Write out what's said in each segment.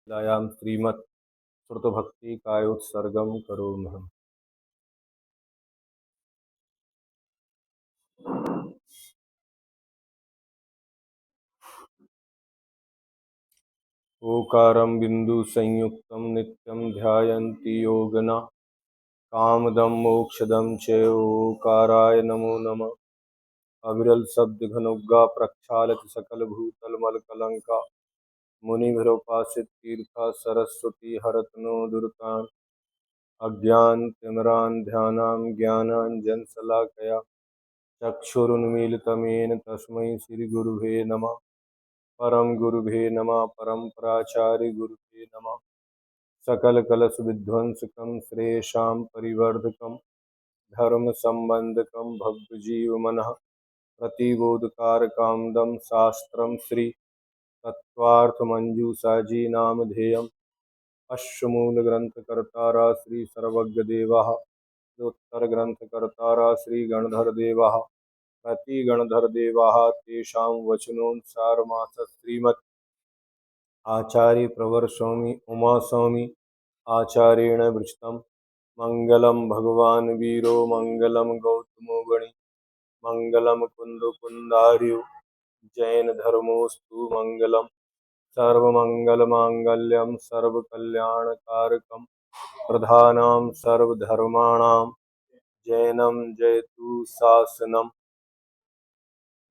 लीलायां श्रीमत् श्रुतभक्तिकायोत्सर्गं करोम्यहम्। ओकारं बिन्दुसंयुक्तं नित्यं ध्यायन्ति योगिनः कामदं मोक्षदं च ओकाराय नमो नमः। अविरल शब्द घनुग्गा प्रक्षालित सकल भूतल मल कलंका मुनिभरोपासित तीर्था सरस्वती हरत नो दुर्तान् अज्ञान तिमरान ध्यानां ज्ञानांजन शलाकया चक्षुरुन्मीलितमेन तस्मै श्री गुरुवे नमः। परम गुरुभे नमः। परम्पराचार्य गुरुभे नमः। सकल कलश विध्वंसकं श्रेयशां परिवर्धकं धर्म संबंधकं भक्तजीव मनः प्रतिबोधकारकामदं शास्त्रं श्री तत्त्वार्थमंजूषा जी नामधेयम्। अश्वमूलग्रंथकर्तारा श्री सर्वज्ञदेवाः उत्तरग्रंथकर्तारा श्री गणधरदेवाः प्रतिगणधरदेवाः तेषां वचनोऽनुसारमास श्रीमत् आचार्य प्रवर स्वामी उमा स्वामी आचार्येण वृष्टम मंगलम भगवान वीरो मंगलम गौतमो गणि मंगलम कुंद कुंदार्यो जैन धर्मोस्तु मंगलम सर्वमंगलमांगल्यम सर्वकल्याणकारकम प्रधानां सर्वधर्माणां जैनम जयतु शासनम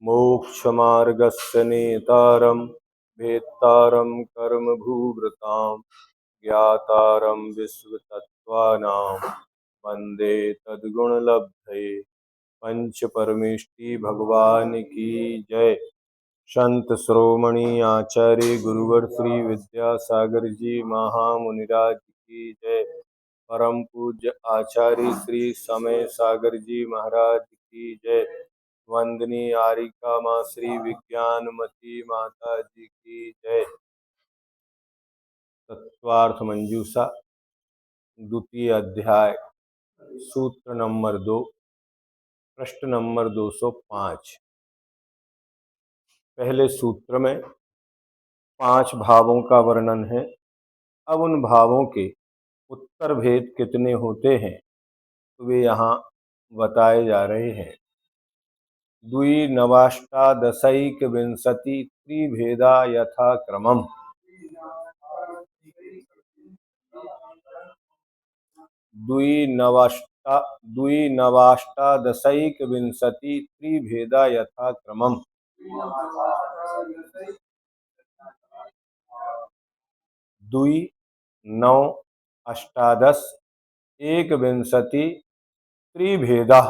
मोक्षमार्गस्य नेतारं भेत्तारं कर्मभूभृतां ज्ञातारं विश्वतत्त्वानां वन्दे तद्गुणलब्धये। पंच परमेष्टि भगवान की जय। संत श्रोमणी आचार्य गुरुवर श्री विद्यासागर जी महामुनिराज की जय। परम पूज्य आचार्य श्री समय सागर जी महाराज की जय। वंदनीय आरिका माँ श्री विज्ञानमती माता जी की जय। तत्वार्थ मंजूषा द्वितीय अध्याय सूत्र नंबर 2 प्रश्न नंबर 205। पहले सूत्र में 5 भावों का वर्णन है। अब उन भावों के उत्तर भेद कितने होते हैं तो वे यहाँ बताए जा रहे हैं। द्विनवाष्टादशैकविंशति त्रिभेदा यथा क्रमम्। द्विनवाष्टादशैकविंशति त्रिभेदा यथा क्रमम्। द्वि नौ अष्टादश एकविंशति त्रिभेदा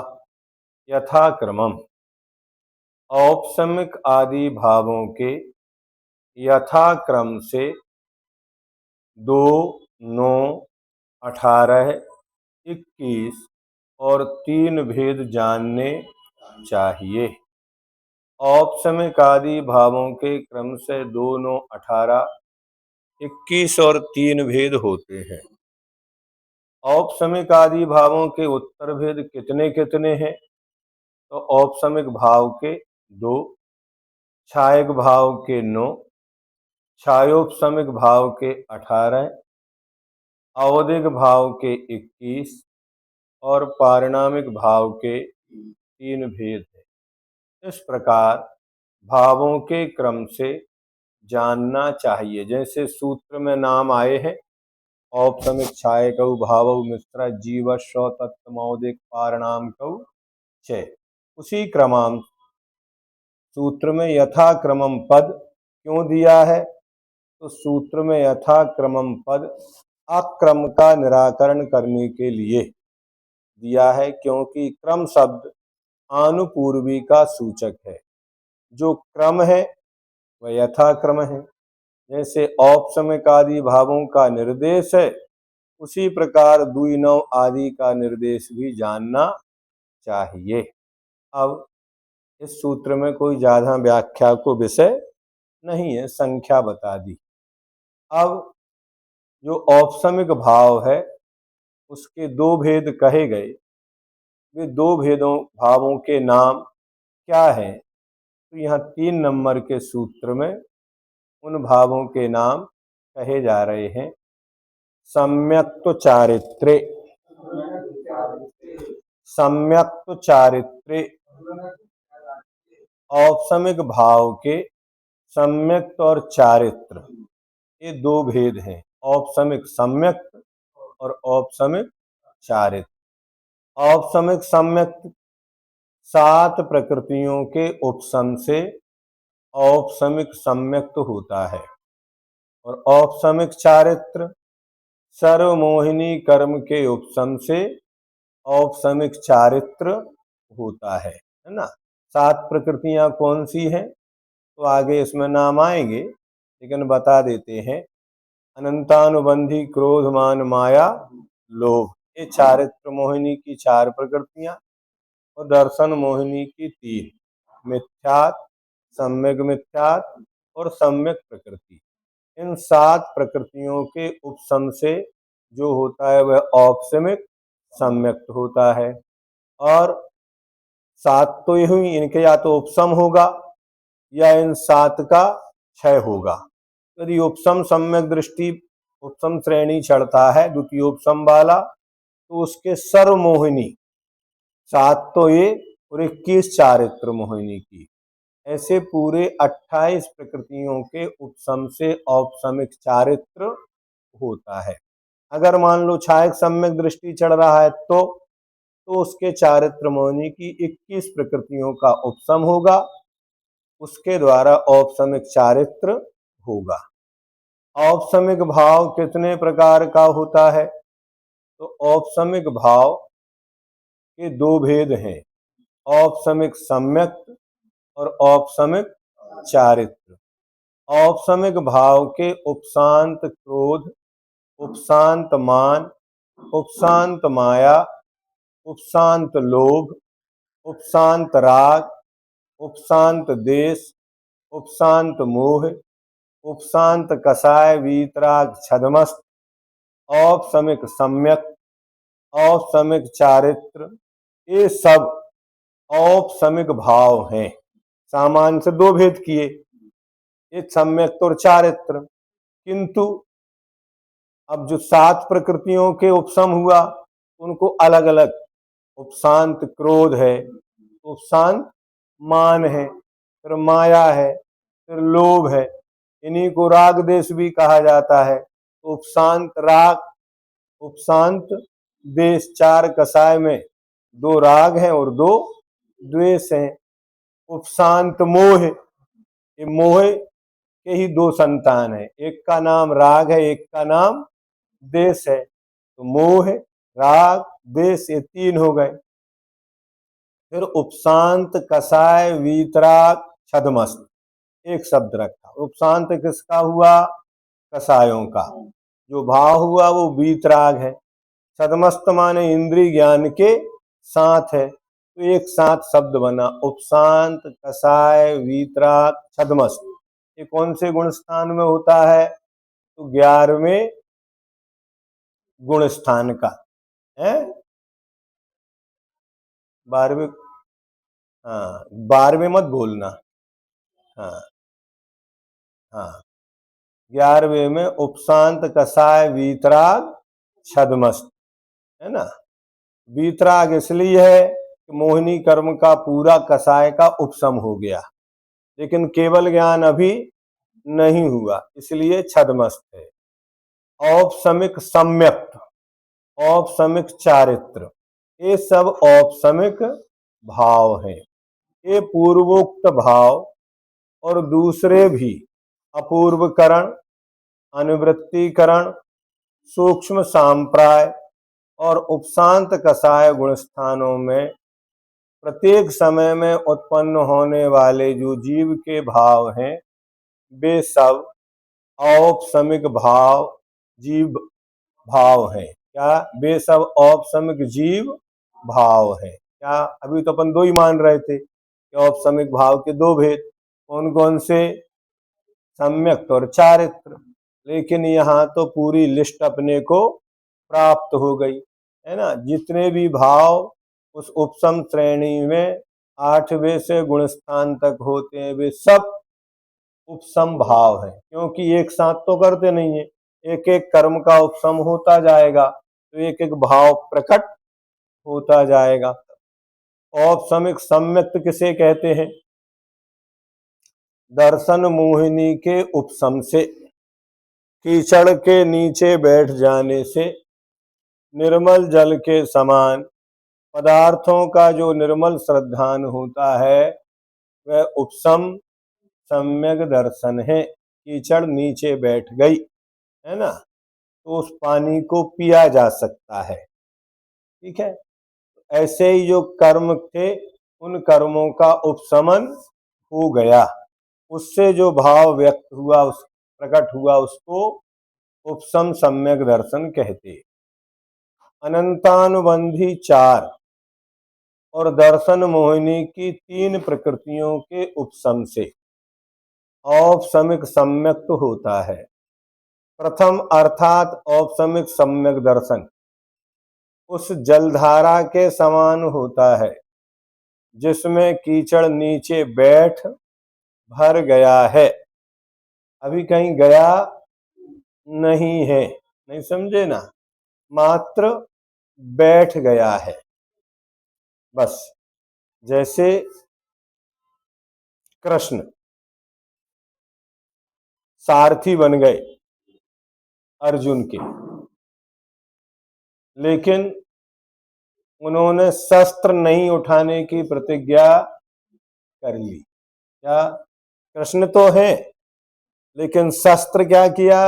यथा क्रमम्। औपसमिक आदि भावों के यथाक्रम से 2, 9, 18, 21 और 3 भेद जानने चाहिए। औपसमिक आदि भावों के क्रम से 2, 9, 18, 21 और 3 भेद होते हैं। औपसमिक आदि भावों के उत्तर भेद कितने कितने हैं तो औपसमिक भाव के 2, छायक भाव के 9, छायोपसमिक भाव के 18, अवधिक भाव के 21 और पारिणामिक भाव के 3 भेद हैं। इस प्रकार भावों के क्रम से जानना चाहिए। जैसे सूत्र में नाम आए हैं औपसमिक छायक भाव मिश्र जीव स्व तत्वमौदिक पारिणामिक च। उसी क्रमांक सूत्र में यथाक्रमम पद क्यों दिया है तो सूत्र में यथाक्रमम पद अक्रम का निराकरण करने के लिए दिया है, क्योंकि क्रम शब्द आनुपूर्वी का सूचक है। जो क्रम है वह यथाक्रम है। जैसे औपसमिक आदि भावों का निर्देश है उसी प्रकार द्विनव आदि का निर्देश भी जानना चाहिए। अब इस सूत्र में कोई ज्यादा व्याख्या को विषय नहीं है, संख्या बता दी। अब जो औपसमिक भाव है उसके 2 भेद कहे गए। वे 2 भेदों भावों के नाम क्या हैं तो यहाँ 3 नंबर के सूत्र में उन भावों के नाम कहे जा रहे हैं। सम्यक्त्व चारित्र्य, सम्यक्त्व चारित्र्य, औपसमिक भाव के सम्यक्त और चारित्र, ये दो भेद हैं। औपसमिक सम्यक्त और औपसमिक चारित्र। औपसमिक सम्यक्त 7 प्रकृतियों के उपसम से औपसमिक सम्यक्त होता है, और औपसमिक चारित्र सर्वमोहिनी कर्म के उपसम से औपसमिक चारित्र होता है ना। 7 प्रकृतियां कौन सी हैं, तो आगे इसमें नाम आएंगे, लेकिन बता देते हैं। अनंतानुबंधी, क्रोध, मान, माया, लोभ, ये चारित्र मोहिनी की 4 प्रकृतियां, और दर्शन मोहिनी की 3, मिथ्यात्, सम्यक मिथ्यात् और सम्यक प्रकृति। इन 7 प्रकृतियों के उपसम से जो होता है वह औपसमिक सम्यक्त होता है। और 7 तो ये हुई, इनके या तो उपसम होगा या इन 7 का क्षय होगा। यदि उपसम सम्यक दृष्टि उपसम श्रेणी चढ़ता है द्वितीय उपसम वाला, तो उसके सर्वमोहिनी 7 तो ये और 21 चारित्र मोहिनी की, ऐसे पूरे 28 प्रकृतियों के उपसम से औपसमिक चारित्र होता है। अगर मान लो छायक सम्यक दृष्टि चढ़ रहा है तो उसके चारित्र मोहिनी की 21 प्रकृतियों का उपसम होगा, उसके द्वारा औपसमिक चारित्र होगा। औपसमिक भाव कितने प्रकार का होता है, तो औपसमिक भाव के 2 भेद हैं, औपसमिक सम्यक्त और औपसमिक चारित्र। औपसमिक भाव के उपशांत क्रोध, उपशांत मान, उपशांत माया, उपशांत लोभ, उपशांत राग, उपशांत देश, उपशांत मोह, उपशांत कषाय, वीतराग, छद्मस्त, औपसमिक सम्यक, औपसमिक चारित्र, ये सब औपसमिक भाव हैं। सामान्य से 2 भेद किए, एक सम्यक्त और चारित्र, किंतु अब जो 7 प्रकृतियों के उपसम हुआ उनको अलग अलग, उपशांत क्रोध है, उपशांत मान है, फिर माया है, फिर लोभ है, इन्हीं को राग देश भी कहा जाता है। उपशांत राग, उपशांत देश, 4 कषाय में 2 राग हैं और 2 द्वेष हैं। उपशांत मोह, ये मोह के ही 2 संतान है, एक का नाम राग है, एक का नाम देश है, तो मोह, राग, देश, ये 3 हो गए। फिर उपशांत कषाय, वीतराग, छद्मस्त, एक शब्द रखा। उपशांत किसका हुआ, कषायों का, जो भाव हुआ वो वीतराग है। छद्मस्त माने इंद्रिय ज्ञान के साथ है, तो एक साथ शब्द बना, उपशांत कषाय वीतराग छद्मस्त। ये कौन से गुण स्थान में होता है, तो 11वें गुण स्थान का है, 12वें, हाँ 12वें मत बोलना, हाँ हाँ 11वें में उपशांत कषाय वीतराग छद्मस्त, है ना। वीतराग इसलिए है कि मोहिनी कर्म का पूरा कषाय का उपशम हो गया, लेकिन केवल ज्ञान अभी नहीं हुआ, इसलिए छद्मस्त है। औपसमिक सम्यक्त, औपसमिक चारित्र, ये सब औपसमिक भाव हैं। ये पूर्वोक्त भाव और दूसरे भी अपूर्वकरण, अनुवृत्तिकरण, सूक्ष्म सांप्राय और उपशांत कषाय गुण स्थानों में प्रत्येक समय में उत्पन्न होने वाले जो जीव के भाव हैं वे सब औपसमिक भाव जीव भाव हैं। क्या वे सब औपसमिक जीव भाव हैं? क्या अभी तो अपन 2 ही मान रहे थे कि औपसमिक भाव के 2 भेद, कौन कौन से, सम्यक्त और चारित्र, लेकिन यहाँ तो पूरी लिस्ट अपने को प्राप्त हो गई है ना। जितने भी भाव उस उपसम श्रेणी में 8वें से गुणस्थान तक होते हैं वे सब उपसम भाव है, क्योंकि एक साथ तो करते नहीं है, एक एक कर्म का उपसम होता जाएगा, तो एक एक भाव प्रकट होता जाएगा। औपसमिक सम्यक्त किसे कहते हैं? दर्शन मोहिनी के उपसम से, कीचड़ के नीचे बैठ जाने से, निर्मल जल के समान पदार्थों का जो निर्मल श्रद्धान होता है वह उपसम सम्यक दर्शन है। कीचड़ नीचे बैठ गई है ना, तो उस पानी को पिया जा सकता है। ठीक है, ऐसे ही जो कर्म थे उन कर्मों का उपशमन हो गया, उससे जो भाव व्यक्त हुआ, उस प्रकट हुआ, उसको उपसम सम्यक दर्शन कहते। अनंतानुबंधी चार और दर्शन मोहिनी की तीन प्रकृतियों के उपसम से औपसमिक सम्यक होता है। प्रथम अर्थात औपसमिक सम्यक दर्शन उस जलधारा के समान होता है जिसमें कीचड़ नीचे बैठ भर गया है, अभी कहीं गया नहीं है, नहीं समझे ना, मात्र बैठ गया है बस। जैसे कृष्ण सारथी बन गए अर्जुन के, लेकिन उन्होंने शस्त्र नहीं उठाने की प्रतिज्ञा कर ली। क्या? कृष्ण तो है, लेकिन शस्त्र क्या किया?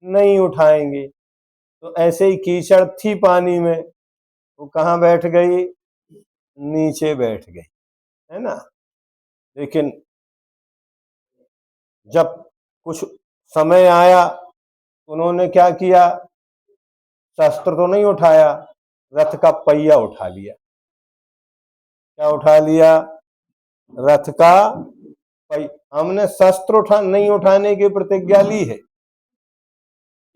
नहीं उठाएंगे। तो ऐसे ही कीचड़ थी पानी में, वो कहाँ बैठ गई? नीचे बैठ गई, है ना। लेकिन जब कुछ समय आया, उन्होंने क्या किया? शस्त्र तो नहीं उठाया, रथ का पहिया उठा लिया। क्या उठा लिया? रथ का पहिया। हमने शस्त्र नहीं उठाने की प्रतिज्ञा ली है,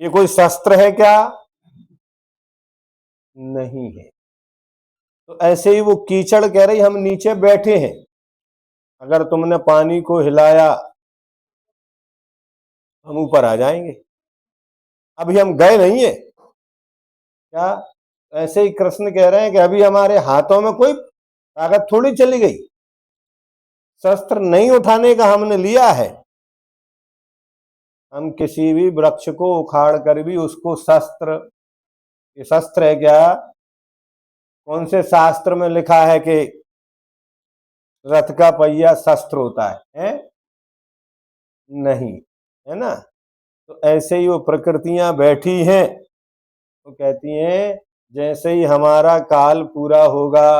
ये कोई शस्त्र है क्या? नहीं है। तो ऐसे ही वो कीचड़ कह रही हम नीचे बैठे हैं, अगर तुमने पानी को हिलाया हम ऊपर आ जाएंगे, अभी हम गए नहीं है। क्या? ऐसे ही कृष्ण कह रहे हैं कि अभी हमारे हाथों में कोई ताकत थोड़ी चली गई, शस्त्र नहीं उठाने का हमने लिया है। हम किसी भी वृक्ष को उखाड़ कर भी उसको शस्त्र, ये शस्त्र है क्या? कौन से शास्त्र में लिखा है कि रथ का पहिया शस्त्र होता है? नहीं, है ना। तो ऐसे ही वो प्रकृतियां बैठी हैं, वो कहती हैं जैसे ही हमारा काल पूरा होगा,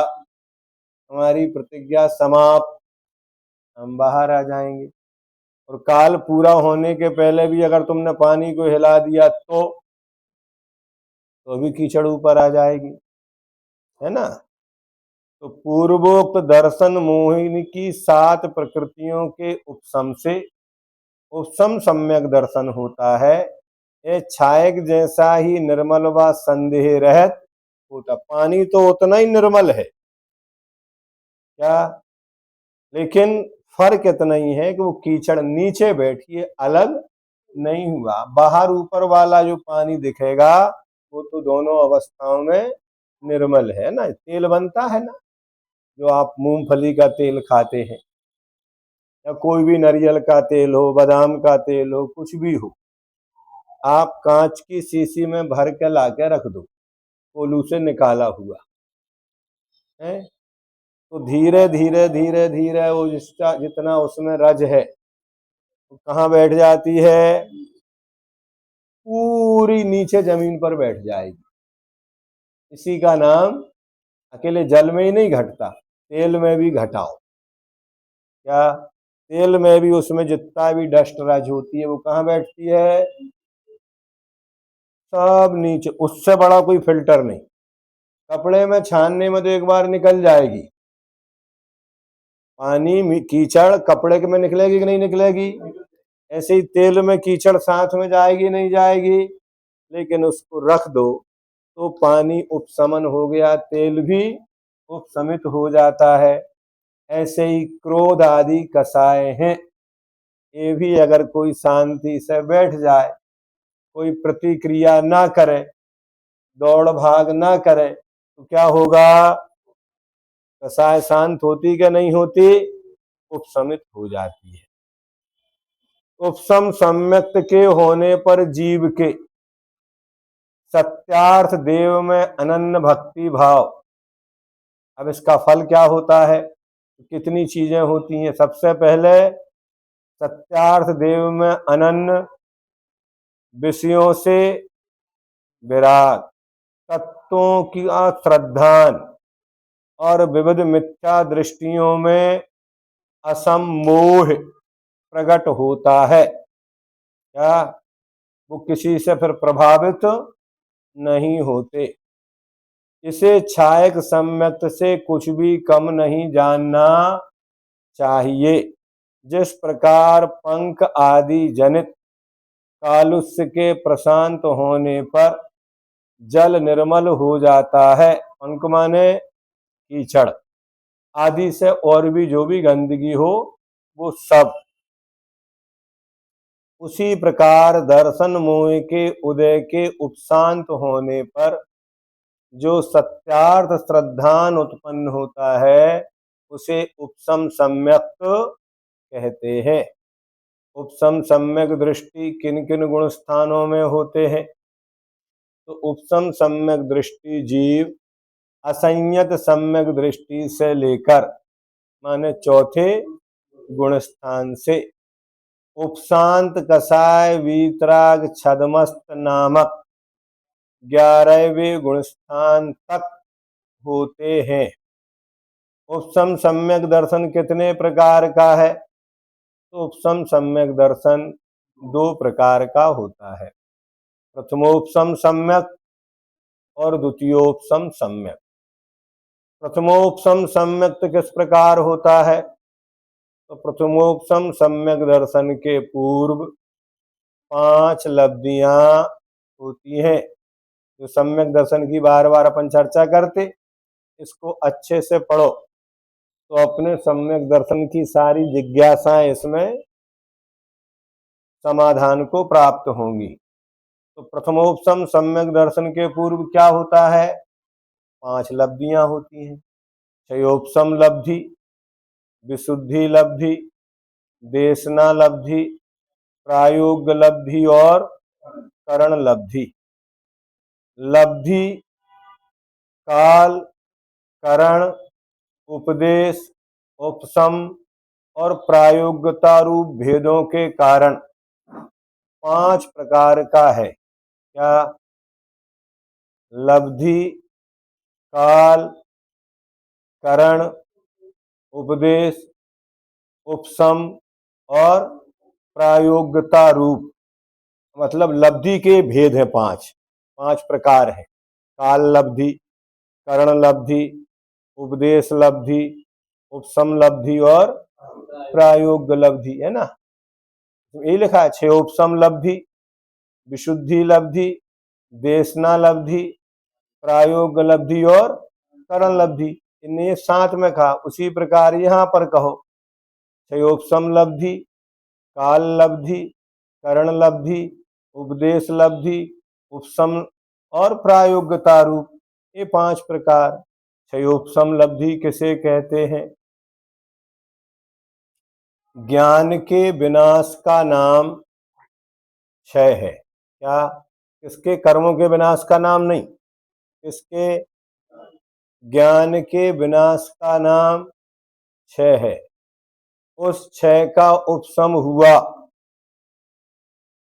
हमारी प्रतिज्ञा समाप्त, हम बाहर आ जाएंगे। और काल पूरा होने के पहले भी अगर तुमने पानी को हिला दिया तो भी कीचड़ ऊपर आ जाएगी, है ना। तो पूर्वोक्त दर्शन मोहिनी की सात प्रकृतियों के उपसम से उपसम सम्यक दर्शन होता है। ये छायक जैसा ही निर्मल व संदेह रहित होता। पानी तो उतना ही निर्मल है, क्या? लेकिन फर्क इतना ही है कि वो कीचड़ नीचे बैठी है, अलग नहीं हुआ। बाहर ऊपर वाला जो पानी दिखेगा वो तो दोनों अवस्थाओं में निर्मल है ना। तेल बनता है ना, जो आप मूंगफली का तेल खाते हैं, या कोई भी नारियल का तेल हो, बादाम का तेल हो, कुछ भी हो, आप कांच की शीशी में भर के ला के रख दो, कोल्हू से निकाला हुआ है, तो धीरे धीरे धीरे धीरे वो जितना उसमें रज है वो कहाँ बैठ जाती है? पूरी नीचे जमीन पर बैठ जाएगी। इसी का नाम, अकेले जल में ही नहीं घटता, तेल में भी घटाओ। क्या? तेल में भी उसमें जितना भी डस्ट रज होती है वो कहाँ बैठती है? सब नीचे। उससे बड़ा कोई फिल्टर नहीं। कपड़े में छानने में तो एक बार निकल जाएगी, पानी कीचड़ कपड़े के में निकलेगी कि नहीं निकलेगी? ऐसे ही तेल में कीचड़ साथ में जाएगी नहीं जाएगी? लेकिन उसको रख दो तो पानी उपशमन हो गया, तेल भी उपशमित हो जाता है। ऐसे ही क्रोध आदि कसाय हैं, ये भी अगर कोई शांति से बैठ जाए, कोई प्रतिक्रिया ना करे, दौड़ भाग ना करे, तो क्या होगा? कसाय शांत होती क्या नहीं होती? उपशमित हो जाती है। उपशम सम्यक्त के होने पर जीव के सत्यार्थ देव में अनन्य भक्ति भाव। अब इसका फल क्या होता है? कितनी चीजें होती हैं। सबसे पहले सत्यार्थ देव में अनन्य विषयों से विराग, तत्वों की श्रद्धान और विविध मिथ्या दृष्टियों में असमोह प्रकट होता है। क्या वो किसी से फिर प्रभावित नहीं होते। इसे छायक सम्यक्त से कुछ भी कम नहीं जानना चाहिए। जिस प्रकार पंख आदि जनित कालुष्य के प्रशांत होने पर जल निर्मल हो जाता है। पंख माने कीचड़ आदि से और भी जो भी गंदगी हो वो सब, उसी प्रकार दर्शन मोह के उदय के उपशांत होने पर जो सत्यार्थ श्रद्धान उत्पन्न होता है उसे उपशम सम्यक कहते हैं। उपशम सम्यक दृष्टि किन किन गुण स्थानों में होते हैं? तो उपशम सम्यक दृष्टि जीव असंयत सम्यक दृष्टि से लेकर माने चौथे गुण स्थान से उपशांत कसाय वीतराग छदमस्त नामक 11वें गुण स्थान तक होते हैं। उपशम सम्यक दर्शन कितने प्रकार का है? तो उपशम सम्यक दर्शन दो प्रकार का होता है। प्रथमोपशम सम्यक और द्वितीयोपशम सम्यक। प्रथमोपशम सम्यक तो किस प्रकार होता है? तो प्रथमोपशम सम्यक दर्शन के पूर्व 5 लब्धियां होती हैं। जो सम्यक दर्शन की बार बार अपन चर्चा करते, इसको अच्छे से पढ़ो तो अपने सम्यक दर्शन की सारी जिज्ञासाएं इसमें समाधान को प्राप्त होंगी। तो प्रथमोपशम सम्यक दर्शन के पूर्व क्या होता है? 5 लब्धियां होती हैं। क्षयोपशम लब्धि, विशुद्धि लब्धि, देशना लब्धि, प्रायोग्य लब्धि और करण लब्धि। लब्धि काल, करण, उपदेश, उपशम और प्रायोगिकता रूप भेदों के कारण 5 प्रकार का है। क्या? लब्धि, काल, करण, उपदेश, उपशम और प्रायोगिकता रूप। मतलब लब्धि के भेद हैं 5 प्रकार हैं। काल लब्धि, करण लब्धि, उपदेश लब्धि, उपशम लब्धि और प्रायोग्य लब्धि, है ना? यही लिखा है। 6 उपशम लब्धि, विशुद्धि लब्धि, देशना लब्धि, प्रायोग्य लब्धि और करण लब्धि। इन्हें साथ में कहा। उसी प्रकार यहाँ पर कहो। क्षयोपशम लब्धि, काल लब्धि, करण लब्धि, उपदेश लब्धि, उपशम और प्रायोगिकता रूप, ये 5 प्रकार। क्षयोपशम लब्धि किसे कहते हैं? ज्ञान के विनाश का नाम क्षय है। क्या? किसके? कर्मों के विनाश का नाम नहीं। किसके? ज्ञान के विनाश का नाम क्षय है। उस क्षय का उपशम हुआ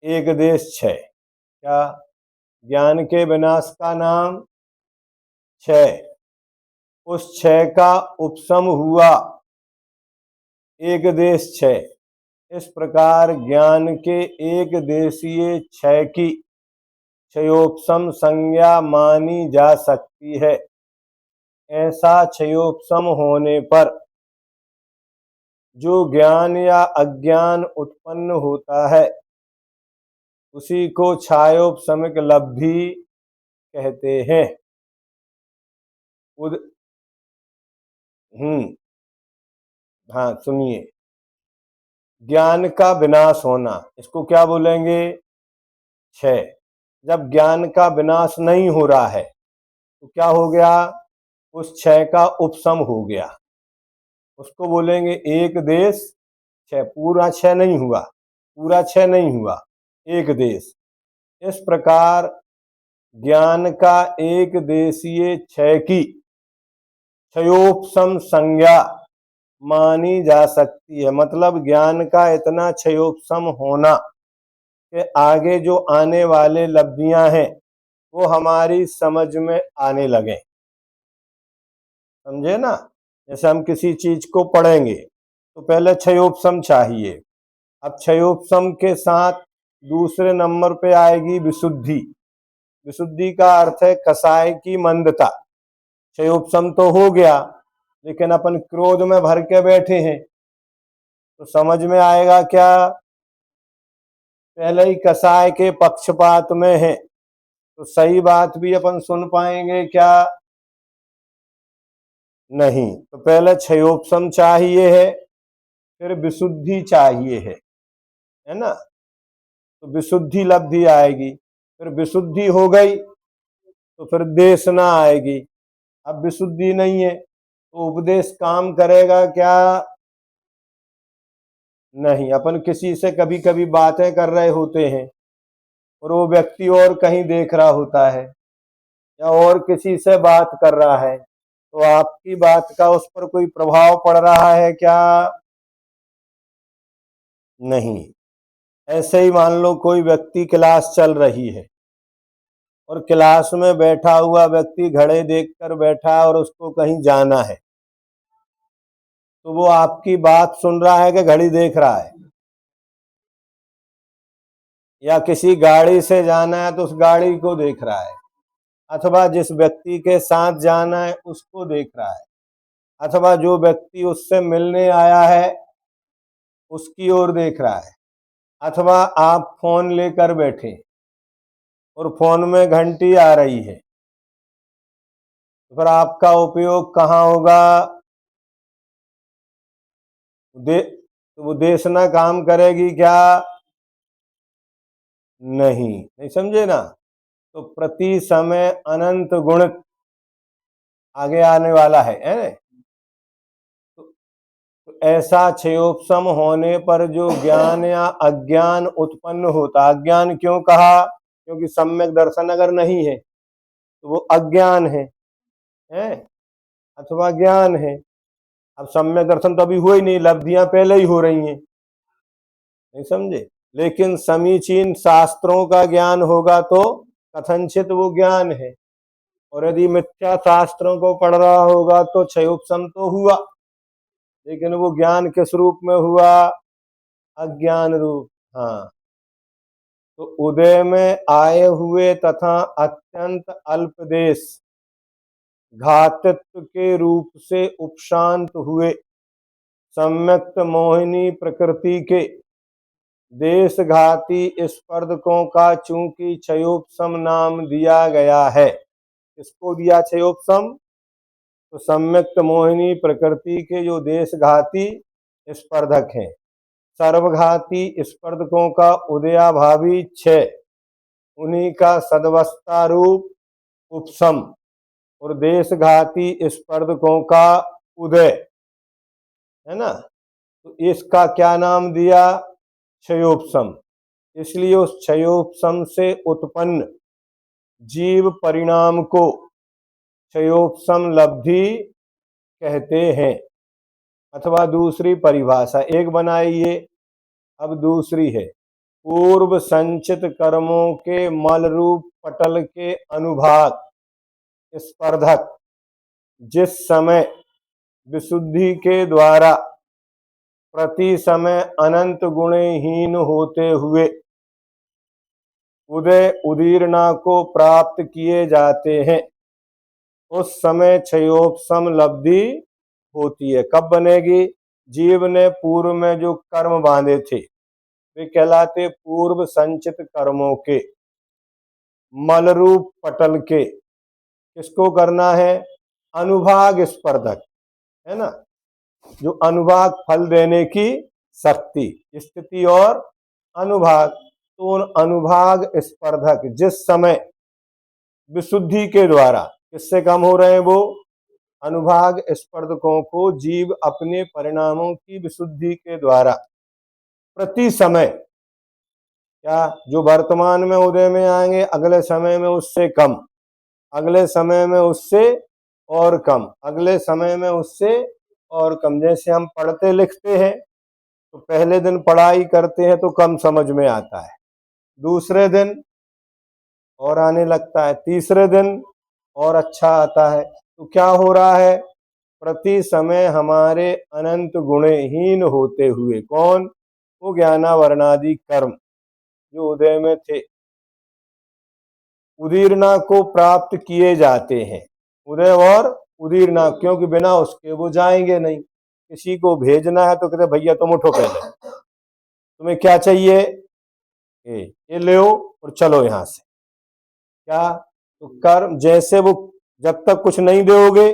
एक देश क्षय। क्या? ज्ञान के विनाश का नाम क्षय, उस क्षय का उपशम हुआ एक देश क्षय। इस प्रकार ज्ञान के एक देशीय क्षय की क्षयोपशम संज्ञा मानी जा सकती है। ऐसा क्षयोपशम होने पर जो ज्ञान या अज्ञान उत्पन्न होता है उसी को क्षयोपशमिक लब्धि कहते हैं। उद हाँ सुनिए। ज्ञान का विनाश होना, इसको क्या बोलेंगे? क्षय। जब ज्ञान का विनाश नहीं हो रहा है तो क्या हो गया? उस क्षय का उपशम हो गया, उसको बोलेंगे एक देश क्षय। पूरा क्षय नहीं हुआ, पूरा क्षय नहीं हुआ, एक देश। इस प्रकार ज्ञान का एक देशीय क्षय की क्षयोपशम संज्ञा मानी जा सकती है। मतलब ज्ञान का इतना क्षयोपशम होना कि आगे जो आने वाले लब्धियां हैं वो हमारी समझ में आने लगे। समझे ना? जैसे हम किसी चीज को पढ़ेंगे तो पहले क्षयोपशम चाहिए। अब क्षयोपशम के साथ दूसरे नंबर पे आएगी विशुद्धि। विशुद्धि का अर्थ है कसाय की मंदता। क्षयोपशम तो हो गया, लेकिन अपन क्रोध में भर के बैठे हैं तो समझ में आएगा क्या? पहले ही कसाय के पक्षपात में है तो सही बात भी अपन सुन पाएंगे क्या? नहीं। तो पहले क्षयोपशम चाहिए है, फिर विशुद्धि चाहिए है ना? तो विशुद्धि लब्धि आएगी, फिर विशुद्धि हो गई तो फिर देशना आएगी। अब विशुद्धि नहीं है तो उपदेश काम करेगा क्या? नहीं। अपन किसी से कभी कभी बातें कर रहे होते हैं और वो व्यक्ति और कहीं देख रहा होता है या और किसी से बात कर रहा है, तो आपकी बात का उस पर कोई प्रभाव पड़ रहा है क्या? नहीं। ऐसे ही मान लो कोई व्यक्ति क्लास चल रही है और क्लास में बैठा हुआ व्यक्ति घड़े देखकर बैठा है और उसको कहीं जाना है, तो वो आपकी बात सुन रहा है कि घड़ी देख रहा है? या किसी गाड़ी से जाना है तो उस गाड़ी को देख रहा है, अथवा जिस व्यक्ति के साथ जाना है उसको देख रहा है, अथवा जो व्यक्ति उससे मिलने आया है उसकी ओर देख रहा है, अथवा आप फोन लेकर बैठे और फोन में घंटी आ रही है, तो फिर आपका उपयोग कहाँ होगा? तो वो देशना काम करेगी क्या? नहीं। नहीं समझे ना? तो प्रति समय अनंत गुण आगे आने वाला है? तो ऐसा क्षयोपशम होने पर जो ज्ञान या अज्ञान उत्पन्न होता, अज्ञान क्यों कहा? क्योंकि सम्यक दर्शन अगर नहीं है तो वो अज्ञान है अथवा ज्ञान है। अब सम्यक दर्शन तो अभी हुआ ही नहीं, लब्धियां पहले ही हो रही हैं। नहीं समझे? लेकिन समीचीन शास्त्रों का ज्ञान होगा तो कथनचित वो ज्ञान है, और यदि मिथ्या शास्त्रों को पढ़ रहा होगा तो क्षयोपशम तो हुआ, लेकिन वो ज्ञान किस रूप में हुआ? अज्ञान रूप। हाँ। तो उदय में आए हुए तथा अत्यंत अल्पदेश घातित्व के रूप से उपशांत हुए सम्यक्त मोहिनी प्रकृति के देशघाती स्पर्धकों का चूंकि क्षयोपशम नाम दिया गया है। किसको दिया क्षयोपशम? तो सम्यक्त मोहिनी प्रकृति के जो देशघाती स्पर्धक हैं, सर्वघाती स्पर्धकों का उदयाभावी क्षय, उन्हीं का सदवस्था रूप उपशम, और देशघाती स्पर्धकों का उदय, है ना? तो इसका क्या नाम दिया? क्षयोपशम। इसलिए उस क्षयोपशम से उत्पन्न जीव परिणाम को क्षयोपशम लब्धि कहते हैं। अथवा दूसरी परिभाषा एक बनाइए, अब दूसरी है पूर्व संचित कर्मों के मल रूप पटल के अनुभाग स्पर्धक जिस समय विशुद्धि के द्वारा प्रति समय अनंत गुणहीन होते हुए उदय उदीर्णा को प्राप्त किए जाते हैं, उस समय क्षयोपशम लब्धि होती है। कब बनेगी? जीव ने पूर्व में जो कर्म बांधे थे वे कहलाते पूर्व संचित कर्मों के मल रूप पटल के। किसको करना है? अनुभाग स्पर्धक, है ना? जो अनुभाग फल देने की शक्ति, स्थिति और अनुभाग। तो उन अनुभाग स्पर्धक जिस समय विशुद्धि के द्वारा किससे कम हो रहे हैं, वो अनुभाग स्पर्धकों को जीव अपने परिणामों की विशुद्धि के द्वारा प्रति समय, क्या जो वर्तमान में उदय में आएंगे अगले समय में उससे कम, अगले समय में उससे और कम, अगले समय में उससे और कम। जैसे हम पढ़ते लिखते हैं तो पहले दिन पढ़ाई करते हैं तो कम समझ में आता है, दूसरे दिन और आने लगता है, तीसरे दिन और अच्छा आता है। तो क्या हो रहा है, प्रति समय हमारे अनंत गुणहीन होते हुए, कौन, वो ज्ञानावरणादि कर्म जो उदय में थे, उदीर्णा को प्राप्त किए जाते हैं। उदय और उदीर्णा, क्योंकि बिना उसके वो जाएंगे नहीं। किसी को भेजना है तो कहते भैया तुम उठो, पहले तुम्हें क्या चाहिए, ये ले और चलो यहां से। क्या, तो कर्म, जैसे वो जब तक कुछ नहीं दोगे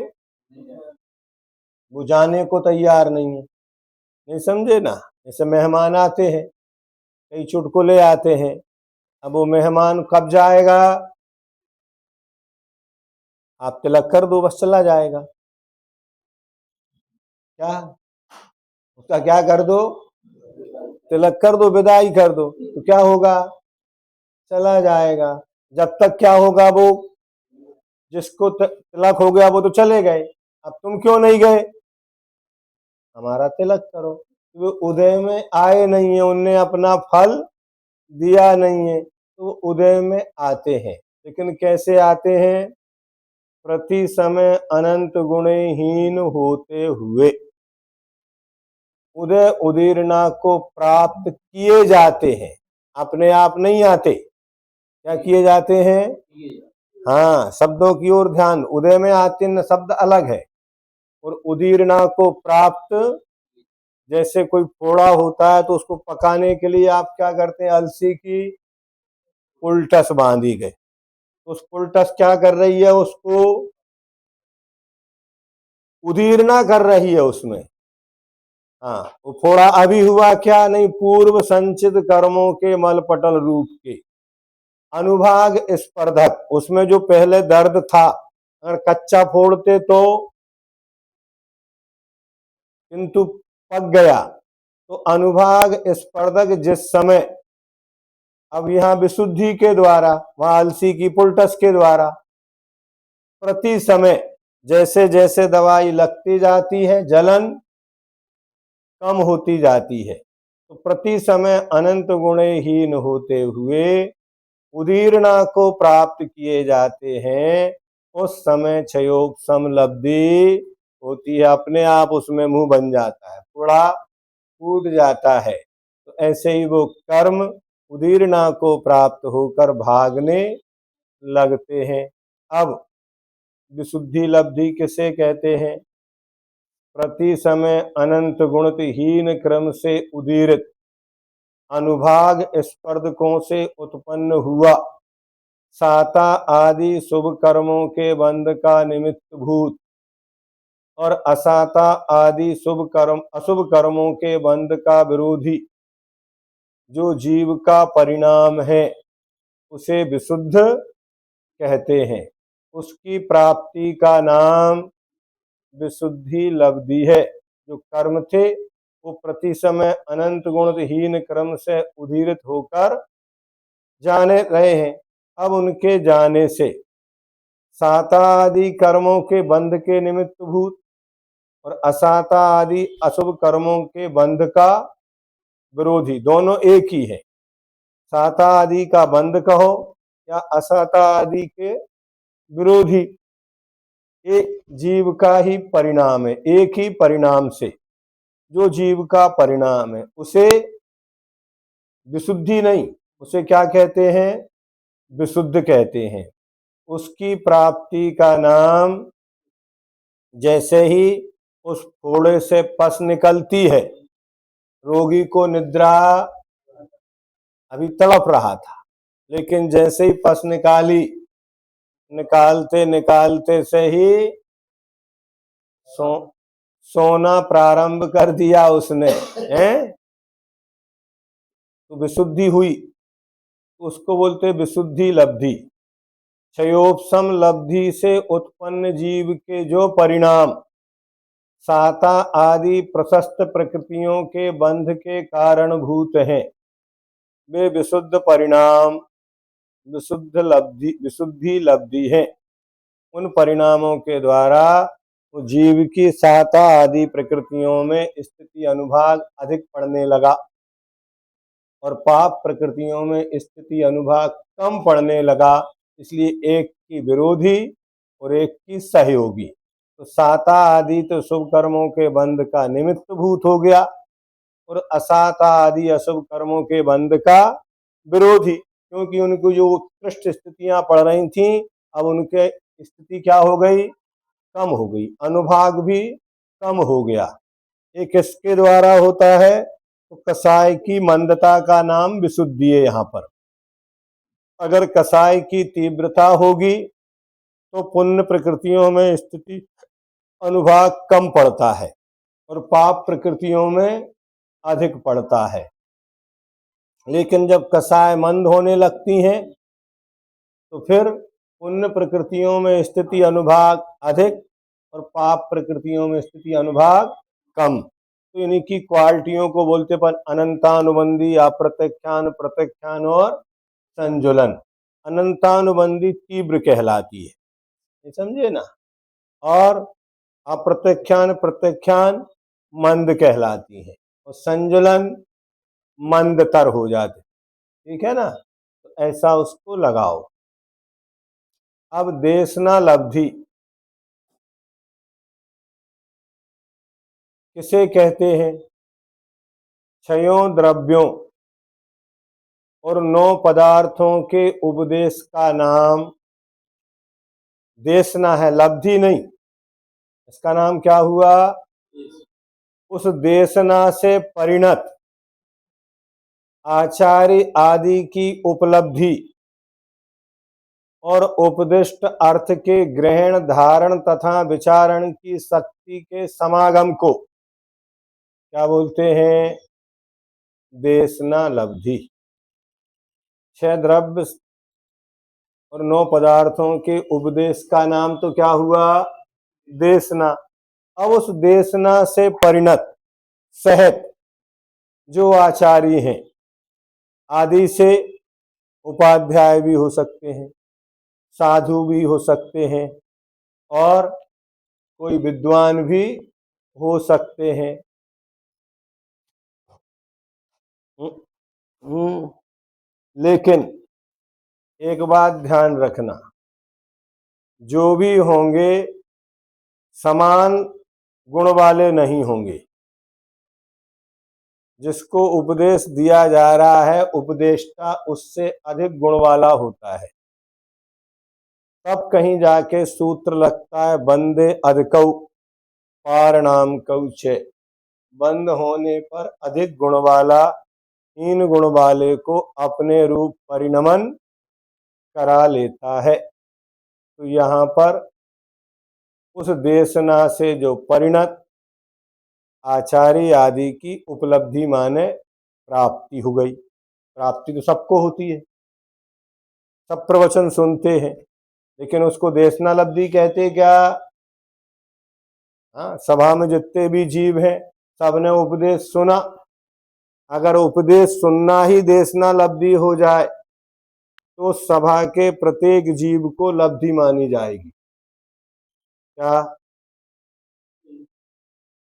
वो जाने को तैयार नहीं है। नहीं समझे ना, जैसे मेहमान आते हैं, कई चुटकुले आते हैं, अब वो मेहमान कब जाएगा, आप तिलक कर दो बस चला जाएगा। क्या, उसका क्या कर दो, तिलक कर दो, विदाई कर दो, तो क्या होगा, चला जाएगा। जब तक क्या होगा, वो जिसको तिलक हो गया वो तो चले गए, अब तुम क्यों नहीं गए, हमारा तिलक करो। वो उदय में आए नहीं है, उनने अपना फल दिया नहीं है, तो उदय में आते हैं। लेकिन कैसे आते हैं, प्रति समय अनंत गुणहीन होते हुए उदय उदीर्णा को प्राप्त किए जाते हैं, अपने आप नहीं आते। क्या किए जाते हैं, हाँ, शब्दों की ओर ध्यान, उदय में आते शब्द अलग है, और उदीर्णा को प्राप्त, जैसे कोई फोड़ा होता है तो उसको पकाने के लिए आप क्या करते हैं, अलसी की पुलटस बांधी गई, उस पुलटस क्या कर रही है, उसको उदीर्णा कर रही है उसमें। हाँ, वो फोड़ा अभी हुआ क्या, नहीं, पूर्व संचित कर्मों के मलपटल रूप के अनुभाग स्पर्धक, उसमें जो पहले दर्द था, अगर कच्चा फोड़ते तो, किंतु पक गया, तो अनुभाग स्पर्धक जिस समय, अब यहां विशुद्धि के द्वारा, वहां अलसी की पुलटस के द्वारा, प्रति समय जैसे जैसे दवाई लगती जाती है, जलन कम होती जाती है, तो प्रति समय अनंत गुणहीन होते हुए उदीर्णा को प्राप्त किए जाते हैं। उस समय क्षयोग समलब्धि होती है, अपने आप उसमें मुंह बन जाता है, थोड़ा टूट जाता है। तो ऐसे ही वो कर्म उदीर्णा को प्राप्त होकर भागने लगते हैं। अब विशुद्धि लब्धि किसे कहते हैं, प्रति समय अनंत गुणहीन क्रम से उदीरित अनुभाग स्पर्धकों से उत्पन्न हुआ साता आदि शुभ कर्मों के बंध का निमित्त भूत और असाता आदि शुभ कर्म अशुभ कर्मों के बंध का विरोधी जो जीव का परिणाम है, उसे विशुद्ध कहते हैं। उसकी प्राप्ति का नाम विशुद्धि लब्धि है। जो कर्म थे वो प्रति समय अनंत गुणहीन क्रम से उदीरित होकर जाने रहे हैं। अब उनके जाने से साता आदि कर्मों के बंध के निमित्त भूत और असाता आदि अशुभ कर्मों के बंध का विरोधी, दोनों एक ही है। साता आदि का बंध कहो या असाता आदि के विरोधी, एक जीव का ही परिणाम है। एक ही परिणाम से जो जीव का परिणाम है उसे विशुद्धि नहीं, उसे क्या कहते हैं, विशुद्ध कहते हैं। उसकी प्राप्ति का नाम, जैसे ही उस फोड़े से पस निकलती है, रोगी को निद्रा, अभी तड़प रहा था, लेकिन जैसे ही पस निकाली, निकालते निकालते से ही सोना प्रारंभ कर दिया उसने, हैं? तो विशुद्धि हुई, तो उसको बोलते विशुद्धि लब्धि। क्षयोपशम लब्धि से उत्पन्न जीव के जो परिणाम साता आदि प्रशस्त प्रकृतियों के बंध के कारणभूत हैं, वे विशुद्ध परिणाम विशुद्धि लब्धि है। उन परिणामों के द्वारा जीव की साता आदि प्रकृतियों में स्थिति अनुभाग अधिक पड़ने लगा और पाप प्रकृतियों में स्थिति अनुभाग कम पड़ने लगा। इसलिए एक की विरोधी और एक की सहयोगी। तो साता आदि तो शुभ कर्मों के बंध का निमित्त भूत हो गया और असाता आदि अशुभ कर्मों के बंध का विरोधी, क्योंकि उनको जो उत्कृष्ट स्थितियां पड़ रही थी अब उनके स्थिति क्या हो गई, कम हो गई, अनुभाग भी कम हो गया। एक इसके द्वारा होता है, तो कसाय की मंदता का नाम विशुद्धि है। यहाँ पर अगर कसाय की तीव्रता होगी तो पुण्य प्रकृतियों में स्थिति अनुभाग कम पड़ता है और पाप प्रकृतियों में अधिक पड़ता है। लेकिन जब कसाय मंद होने लगती हैं तो फिर पुण्य प्रकृतियों में स्थिति अनुभाग अधिक और पाप प्रकृतियों में स्थिति अनुभाग कम। तो इनकी क्वालिटियों को बोलते पर अनंतानुबंधी, अप्रत्यक्षान, प्रत्यक्षान और संजुलन। अनंतानुबंधी तीव्र कहलाती है, ये समझे ना, और अप्रत्यक्षान प्रत्यक्षान मंद कहलाती है और संजुलन मंदतर हो जाते। ठीक है ना, तो ऐसा उसको लगाओ। अब देशना लब्धि किसे कहते हैं? क्षयों द्रव्यों और 9 पदार्थों के उपदेश का नाम देशना है, लब्धि नहीं। इसका नाम क्या हुआ? उस देशना से परिणत आचार्य आदि की उपलब्धि और उपदिष्ट अर्थ के ग्रहण, धारण तथा विचारण की शक्ति के समागम को क्या बोलते हैं? देशना लब्धि। 6 द्रव्य और 9 पदार्थों के उपदेश का नाम तो क्या हुआ? देशना। अब उस देशना से परिणत सहित जो आचार्य हैं, आदि से उपाध्याय भी हो सकते हैं, साधु भी हो सकते हैं और कोई विद्वान भी हो सकते हैं। लेकिन एक बात ध्यान रखना, जो भी होंगे समान गुण वाले नहीं होंगे। जिसको उपदेश दिया जा रहा है उपदेष्टा उससे अधिक गुण वाला होता है, तब कहीं जाके सूत्र लगता है बंदे अधिकौ पारणाम कौचे। बंद होने पर अधिक गुण वाला हीन गुण वाले को अपने रूप परिणमन करा लेता है। तो यहाँ पर उस देशना से जो परिणत आचार्य आदि की उपलब्धि माने प्राप्ति हो गई। प्राप्ति तो सबको होती है, सब प्रवचन सुनते हैं, लेकिन उसको देशना लब्धि कहते क्या? हाँ, सभा में जितने भी जीव हैं सबने उपदेश सुना। अगर उपदेश सुनना ही देशना लब्धि हो जाए तो सभा के प्रत्येक जीव को लब्धि मानी जाएगी। क्या?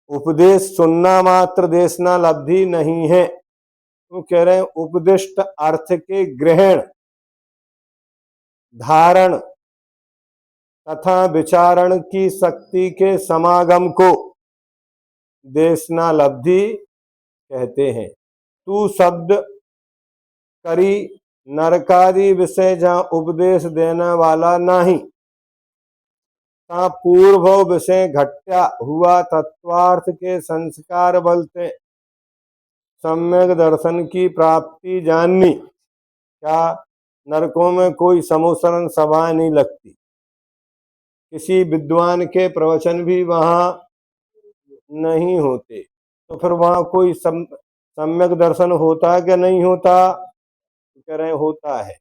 उपदेश सुनना मात्र देशना लब्धि नहीं है। तो कह रहे हैं उपदिष्ट अर्थ के ग्रहण, धारण तथा विचारण की शक्ति के समागम को देशना लब्धि कहते हैं। तू शब्द करी नरकादि विषय जहाँ उपदेश देने वाला नहीं, तहाँ पूर्व विषय घट्या हुआ तत्वार्थ के संस्कार बलते सम्यक दर्शन की प्राप्ति जाननी। क्या? नरकों में कोई समूसरण सभा नहीं लगती, किसी विद्वान के प्रवचन भी वहां नहीं होते, तो फिर वहां कोई सम्यक दर्शन होता है क्या नहीं होता? तो कह रहे होता है।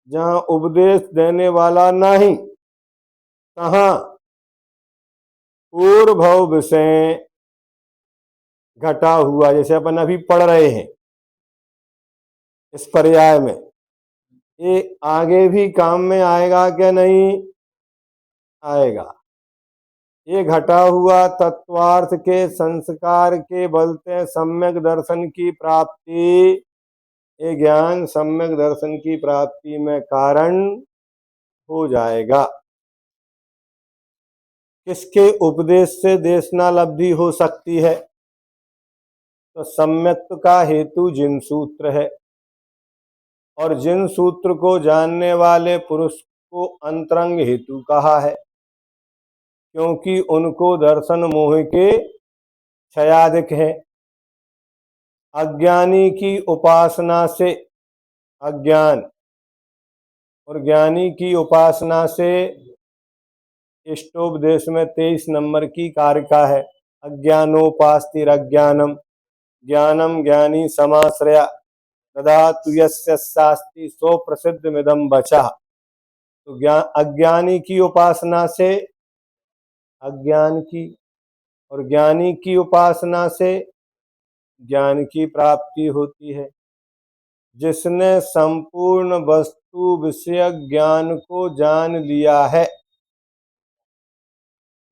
जहां उपदेश देने वाला नहीं, तहां पूर्वभव विषय घटा हुआ, जैसे अपन अभी पढ़ रहे हैं इस पर्याय में, ये आगे भी काम में आएगा क्या नहीं आएगा? ये घटा हुआ तत्वार्थ के संस्कार के बलते सम्यक दर्शन की प्राप्ति, ये ज्ञान सम्यक दर्शन की प्राप्ति में कारण हो जाएगा। किसके उपदेश से देशनालब्धि हो सकती है? तो सम्यक्त्व का हेतु जिन सूत्र है, और जिन सूत्र को जानने वाले पुरुष को अंतरंग हेतु कहा है, क्योंकि उनको दर्शन मोह के क्षयाधिक है। अज्ञानी की उपासना से, अज्ञान और ज्ञानी की उपासना से इष्टोपदेश में 23 नंबर की कारिका है। अज्ञानोपास्तिरज्ञानम ज्ञानम ज्ञानी समाश्रया ददातु यस्य शास्ति सो प्रसिद्ध मिदम बचा। तो अज्ञानी की उपासना से अज्ञान की, और ज्ञानी की उपासना से ज्ञान की प्राप्ति होती है। जिसने संपूर्ण वस्तु विषय ज्ञान को जान लिया है,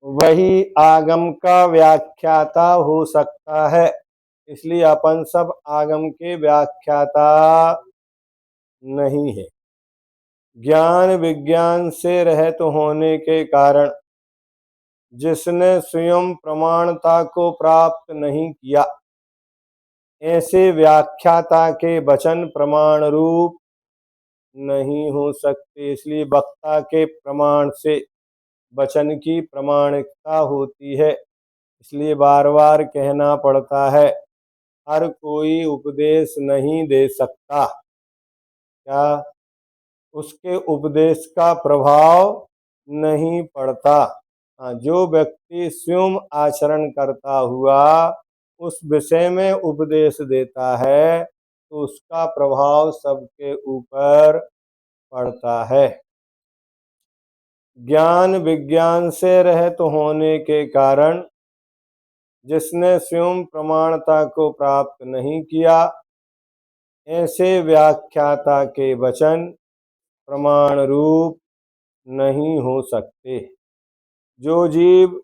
वही आगम का व्याख्याता हो सकता है। इसलिए अपन सब आगम के व्याख्याता नहीं है। ज्ञान विज्ञान से रहित होने के कारण जिसने स्वयं प्रमाणता को प्राप्त नहीं किया, ऐसे व्याख्याता के वचन प्रमाण रूप नहीं हो सकते। इसलिए वक्ता के प्रमाण से वचन की प्रमाणिकता होती है। इसलिए बार बार कहना पड़ता है, हर कोई उपदेश नहीं दे सकता। क्या उसके उपदेश का प्रभाव नहीं पड़ता? हाँ, जो व्यक्ति स्वयं आचरण करता हुआ उस विषय में उपदेश देता है, तो उसका प्रभाव सबके ऊपर पड़ता है। ज्ञान विज्ञान से रहित होने के कारण जिसने स्वयं प्रमाणता को प्राप्त नहीं किया, ऐसे व्याख्याता के वचन प्रमाण रूप नहीं हो सकते। जो जीव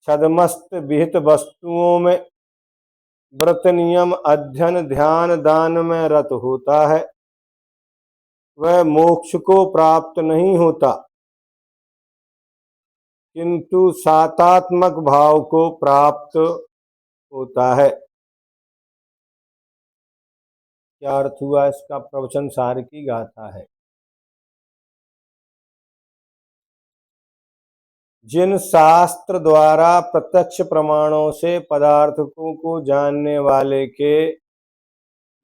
छदमस्त विहित वस्तुओं में व्रत नियम अध्ययन ध्यान दान में रत होता है, वह मोक्ष को प्राप्त नहीं होता, किंतु सातात्मक भाव को प्राप्त होता है। क्या अर्थ हुआ इसका? प्रवचन सार की गाथा है। जिन शास्त्र द्वारा प्रत्यक्ष प्रमाणों से पदार्थों को जानने वाले के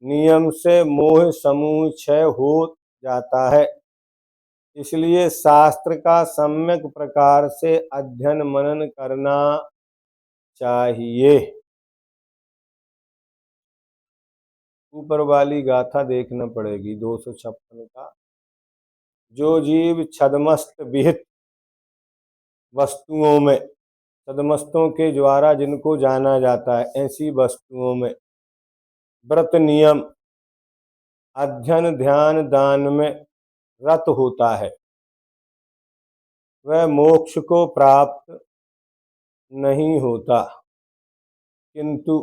नियम से मोह समूह क्षय हो जाता है, इसलिए शास्त्र का सम्यक प्रकार से अध्ययन मनन करना चाहिए। ऊपर वाली गाथा देखना पड़ेगी 256 का। जो जीव छदमस्त विहित वस्तुओं में, छदमस्तों के द्वारा जिनको जाना जाता है, ऐसी वस्तुओं में व्रत नियम अध्ययन ध्यान दान में रत होता है, वह मोक्ष को प्राप्त नहीं होता, किंतु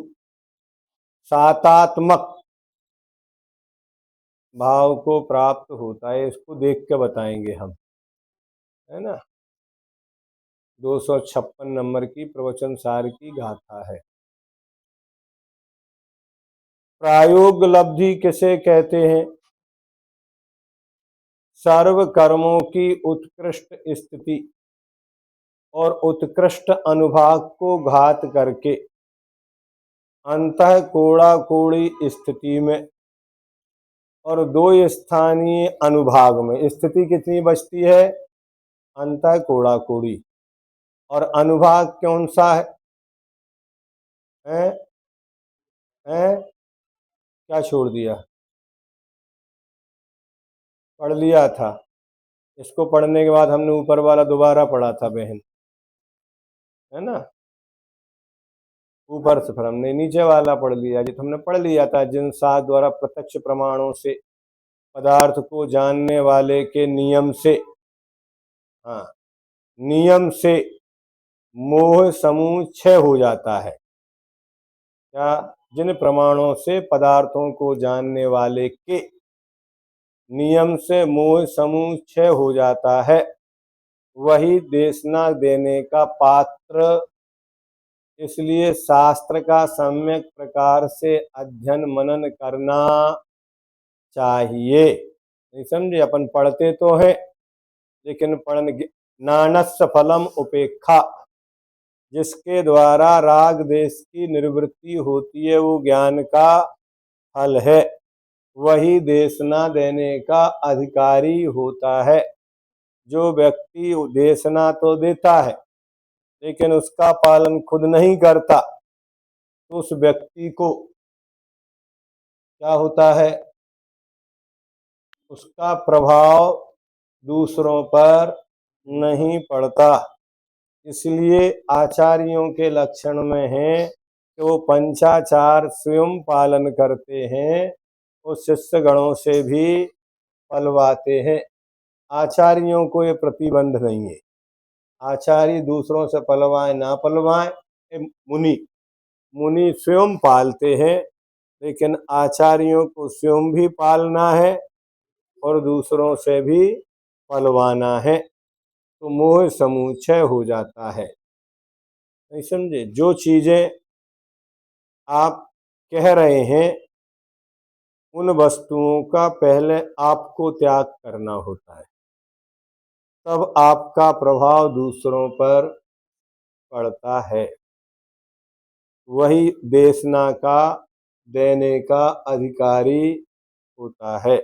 सातात्मक भाव को प्राप्त होता है। इसको देख के बताएंगे हम, है ना। 256 नंबर की प्रवचन सार की गाथा है। प्रायोग लब्धि किसे कहते हैं? सर्व कर्मों की उत्कृष्ट स्थिति और उत्कृष्ट अनुभाग को घात करके अंतः कोड़ा कोड़ी स्थिति में और दो स्थानीय अनुभाग में, स्थिति कितनी बचती है? अंतः कोड़ा कोड़ी। और अनुभाग कौन सा है? क्या छोड़ दिया? पढ़ लिया था। इसको पढ़ने के बाद हमने ऊपर वाला दोबारा पढ़ा था बहन, है ना। ऊपर से फिर हमने नीचे वाला पढ़ लिया। जित हमने पढ़ लिया था, जिन सात द्वारा प्रत्यक्ष प्रमाणों से पदार्थ को जानने वाले के नियम से, हाँ, नियम से मोह समूह क्षय हो जाता है। क्या? जिन प्रमाणों से पदार्थों को जानने वाले के नियम से मोह समूह क्षय हो जाता है, वही देशना देने का पात्र। इसलिए शास्त्र का सम्यक प्रकार से अध्ययन मनन करना चाहिए। नहीं समझे? अपन पढ़ते तो हैं, लेकिन पढ़ने नानस्य फलम उपेक्षा, जिसके द्वारा राग देश की निवृत्ति होती है, वो ज्ञान का फल है। वही देशना देने का अधिकारी होता है। जो व्यक्ति देशना तो देता है, लेकिन उसका पालन खुद नहीं करता, तो उस व्यक्ति को क्या होता है? उसका प्रभाव दूसरों पर नहीं पड़ता। इसलिए आचार्यों के लक्षण में है कि वो पंचाचार स्वयं पालन करते हैं, वो शिष्य गणों से भी पलवाते हैं। आचार्यों को ये प्रतिबंध नहीं है। आचार्य दूसरों से पलवाएं ना पलवाएं, मुनि मुनि स्वयं पालते हैं, लेकिन आचार्यों को स्वयं भी पालना है और दूसरों से भी पलवाना है, तो मोह समुच्चय हो जाता है। नहीं समझे? जो चीजें आप कह रहे हैं, उन वस्तुओं का पहले आपको त्याग करना होता है, तब आपका प्रभाव दूसरों पर पड़ता है। वही देशना का देने का अधिकारी होता है।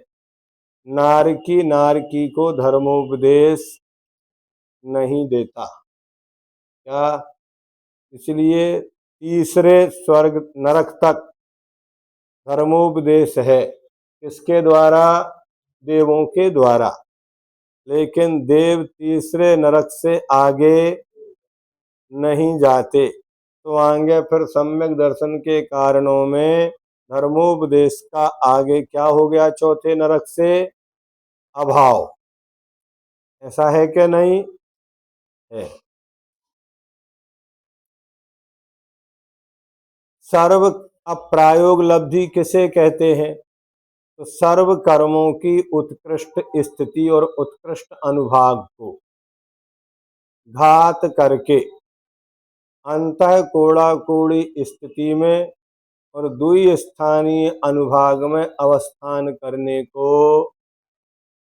नारकी को धर्मोपदेश नहीं देता। क्या? इसलिए तीसरे स्वर्ग नरक तक धर्मोपदेश है। किसके द्वारा? देवों के द्वारा। लेकिन देव तीसरे नरक से आगे नहीं जाते, तो आगे फिर सम्यक दर्शन के कारणों में धर्मोपदेश का आगे क्या हो गया? चौथे नरक से अभाव। ऐसा है कि नहीं है? सर्व अप्रायोग लब्धि किसे कहते हैं? तो सर्व कर्मों की उत्कृष्ट स्थिति और उत्कृष्ट अनुभाग को घात करके अंतः कोड़ा कोड़ी स्थिति में और द्वि स्थानीय अनुभाग में अवस्थान करने को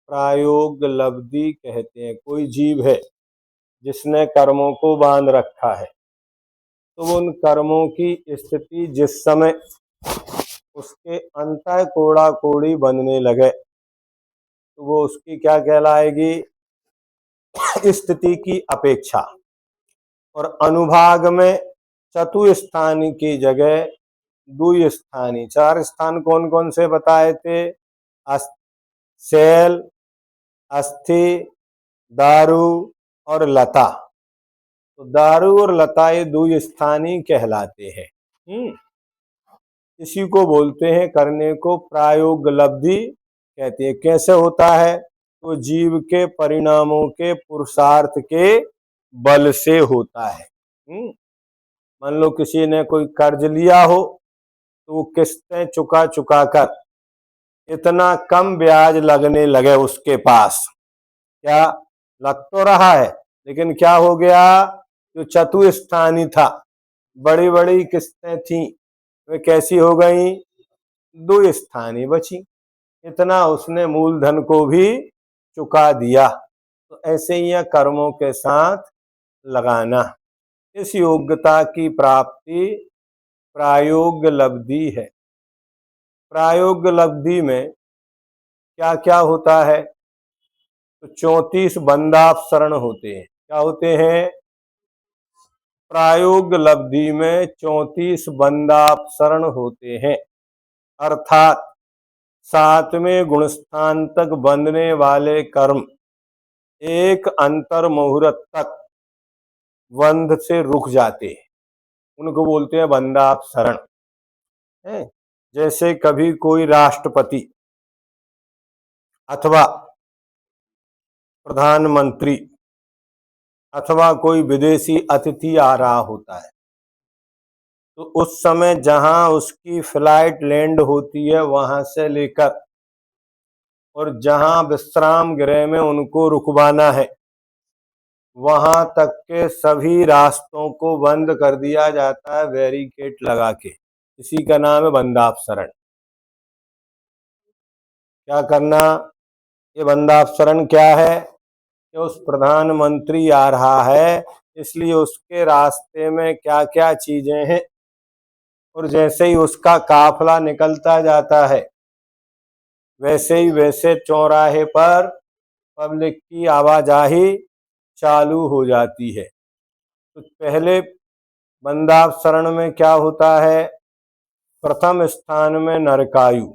प्रायोग लब्धि कहते हैं। कोई जीव है जिसने कर्मों को बांध रखा है, तो उन कर्मों की स्थिति जिस समय उसके अंतः कोड़ा कोड़ी बनने लगे, तो वो उसकी क्या कहलाएगी? स्थिति की अपेक्षा। और अनुभाग में चतुस्थानी की जगह द्विस्थानी। चार स्थान कौन कौन से बताए थे? शैल, अस्थि, दारू और लता। तो दारू और लता ये द्विस्थानी कहलाते हैं। इसी को बोलते हैं, करने को प्रायोग लब्धि कहते हैं। कैसे होता है? तो जीव के परिणामों के पुरुषार्थ के बल से होता है। मान लो किसी ने कोई कर्ज लिया हो, तो वो किस्तें चुका चुका कर इतना कम ब्याज लगने लगे उसके पास। क्या? लग तो रहा है, लेकिन क्या हो गया? जो चतुस्थानी था, बड़ी बड़ी किस्तें थी, वे कैसी हो गई? द्विस्थानी बची। इतना उसने मूलधन को भी चुका दिया। तो ऐसे ही कर्मों के साथ लगाना, इस योग्यता की प्राप्ति प्रायोग लब्धि है। प्रायोग लब्धि में क्या क्या होता है? तो 34 बंदापसरण होते हैं। क्या होते हैं? प्रायोग लब्धि में 34 बंदापसरण होते हैं। अर्थात 7वें गुणस्थान तक बंधने वाले कर्म एक अंतर मुहूर्त तक बंध से रुक जाते हैं, उनको बोलते हैं बंधापसरण है। जैसे कभी कोई राष्ट्रपति अथवा प्रधानमंत्री अथवा कोई विदेशी अतिथि आ रहा होता है, तो उस समय जहां उसकी फ्लाइट लैंड होती है वहां से लेकर और जहां विश्राम गृह में उनको रुकवाना है वहां तक के सभी रास्तों को बंद कर दिया जाता है बैरिकेड लगा के। इसी का नाम है बंधापसरण। क्या करना? ये बंधापसरण क्या है कि उस प्रधानमंत्री आ रहा है, इसलिए उसके रास्ते में क्या क्या चीजें हैं, और जैसे ही उसका काफिला निकलता जाता है वैसे ही वैसे चौराहे पर पब्लिक की आवाजाही चालू हो जाती है। तो पहले बंधापसरण में क्या होता है? प्रथम स्थान में नरकायु।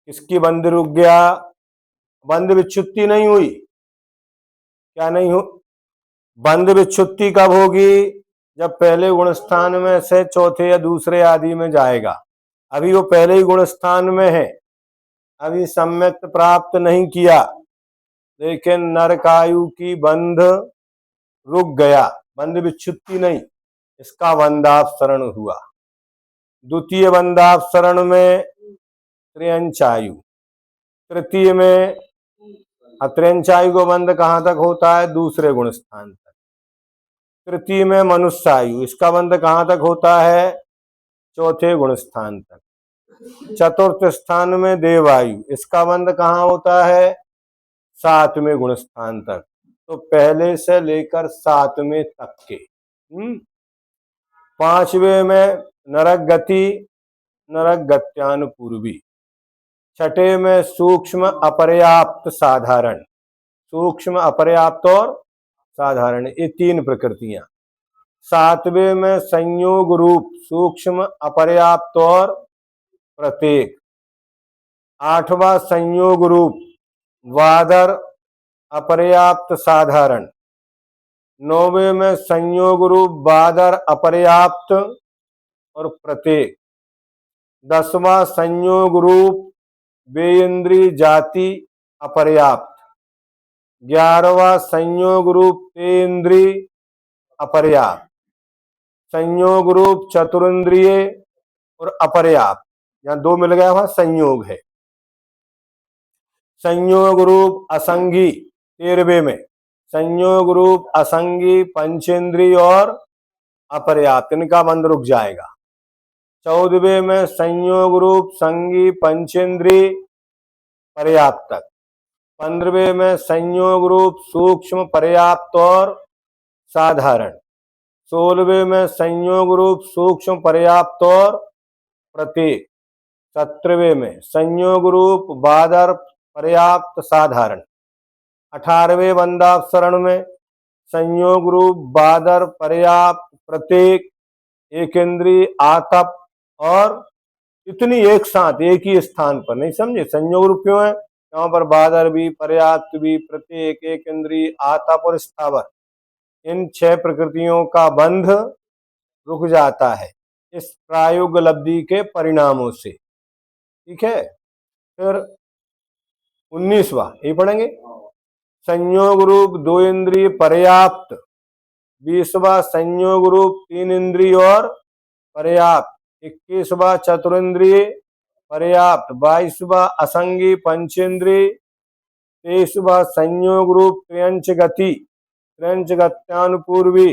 किसकी बंद रुक गया? बंद विच्छुत्ति नहीं हुई। क्या नहीं हो? बंद विच्छुत्ति कब होगी? जब पहले गुणस्थान में से चौथे या दूसरे आदि में जाएगा। अभी वो पहले ही गुणस्थान में है, अभी सम्यक प्राप्त नहीं किया, लेकिन नरकायु की बंध रुक गया, बंद विच्छुत्ति नहीं, इसका बंधापसरण हुआ। द्वितीय बंधापसरण में त्र्यंचायु। तृतीय में त्र्यंचायु को बंध कहां तक होता है? दूसरे गुण स्थान तक। तृतीय में मनुष्यायु, इसका बंध कहां तक होता है? चौथे गुण स्थान तक। चतुर्थ स्थान में देवायु, इसका बंध कहां होता है? 7वें गुण स्थान तक। तो पहले से लेकर 7वें तक के। 5वें में नरक गति, नरक गत्यानुपूर्वी। छठे में सूक्ष्म अपर्याप्त साधारण। सूक्ष्म अपर्याप्त और साधारण, ये 3 प्रकृतियां। 7वें में संयोग रूप सूक्ष्म अपर्याप्त और प्रत्येक। 8वां संयोग रूप वादर अपर्याप्त साधारण। 9वें में संयोग रूप बादर अपर्याप्त और प्रत्येक। 10वां संयोग रूप बेइंद्रिय जाति अपर्याप्त। 11वां संयोग रूप तेन्द्रिय अपर्याप्त। संयोग रूप चतुरिंद्रिय और अपर्याप्त, यहां 2 मिल गया, वहां संयोग है। संयोग रूप असंगी 13वें में, संयोग रूप असंगी पंचेंद्रिय और अपर्याप्त, इनका बंध रुक जाएगा। 14वें में संयोग रूप संगी पंचेंद्रिय पर्याप्त तक। 15वें में संयोग रूप सूक्ष्म पर्याप्त और साधारण। 16वें में संयोग रूप सूक्ष्म पर्याप्त और प्रत्येक। 17वें में संयोग रूप बादर पर्याप्त साधारण। 18वें बंधापसरण में संयोग रूप बादर पर्याप्त प्रत्येक एक इंद्रिय आतप, और इतनी एक साथ एक ही स्थान पर, नहीं समझे? संयोग रूप क्यों है? यहाँ पर बादर भी, पर्याप्त भी, प्रत्येक, एक इंद्रिय, आतप और स्थावर, इन 6 प्रकृतियों का बंध रुक जाता है इस प्रायोगलब्धि के परिणामों से। ठीक है, फिर 19वां ये पढ़ेंगे। संयोग रूप 2 इंद्रिय पर्याप्त। 20वां संयोग रूप 3 इंद्रिय और पर्याप्त। 21वां चतुरिंद्रिय पर्याप्त। 22वां असंगी पंचेंद्रिय। 23वां संयोग रूप त्र्यंच गति, त्र्यंच गत्यानुपूर्वी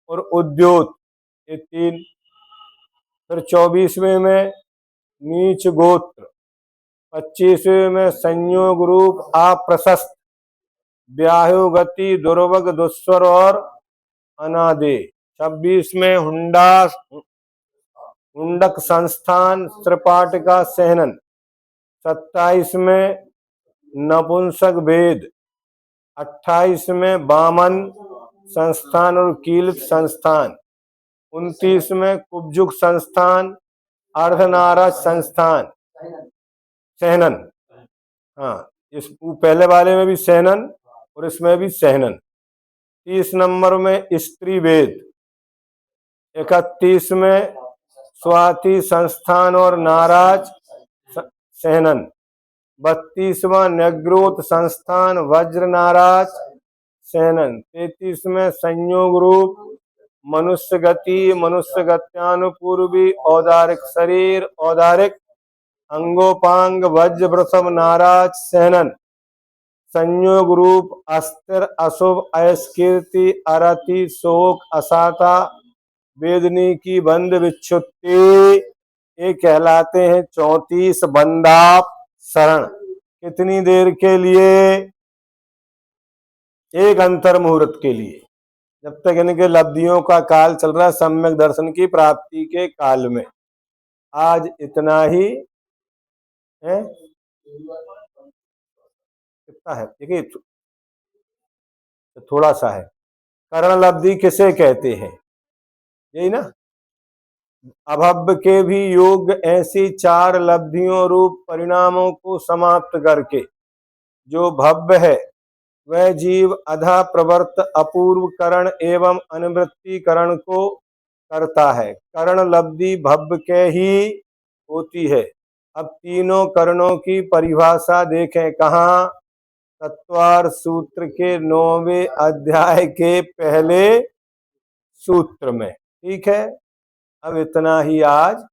और उद्योत, ये 3। फिर 24वें में नीच गोत्र। 25वें में संयोग रूप अप्रशस्त, व्याहु गति, दुर्वग, दुस्वर और अनादि। 26 में हुंडक संस्थान, त्रिपाटिका सहनन। 27 में नपुंसक भेद। 28 में वामन संस्थान और कीलित संस्थान। 29 में कुब्जुक संस्थान। अर्धनारज संस्थान सहनन। हाँ, इस पहले वाले में भी सहनन और इसमें भी सहनन। 30 नंबर में स्त्री वेद। 31 में स्वाति संस्थान और नाराज सहनन। 32वां नग्रोत संस्थान वज्र नाराज सहनन। 33 में संयोग रूप मनुष्य गति मनुष्य गत्यानुपूर्वी औदारिक शरीर औदारिक अंगोपांग वज्र वृषभ नाराज सहनन। संयोग रूप अस्थिर अशुभ अयस्कीर्ति अरति शोक असाता वेदनी की बंद विच्छुत्ति, ये कहलाते हैं 34 बंदाप शरण। कितनी देर के लिए? एक अंतर मुहूर्त के लिए, जब तक इनके लब्धियों का काल चल रहा है, सम्यक दर्शन की प्राप्ति के काल में। आज इतना ही है। कितना है देखिए, थोड़ा सा है। करण लब्धि किसे कहते हैं? यही ना, अभव्य के भी योग ऐसी 4 लब्धियों रूप परिणामों को समाप्त करके जो भव्य है वह जीव अधा प्रवर्त अपूर्व करण एवं अनुवृत्ति करण को करता है। करण लब्धि भव्य के ही होती है। अब तीनों करणों की परिभाषा देखें। कहाँ? तत्वार सूत्र के 9वें अध्याय के पहले सूत्र में। ठीक है, अब इतना ही आज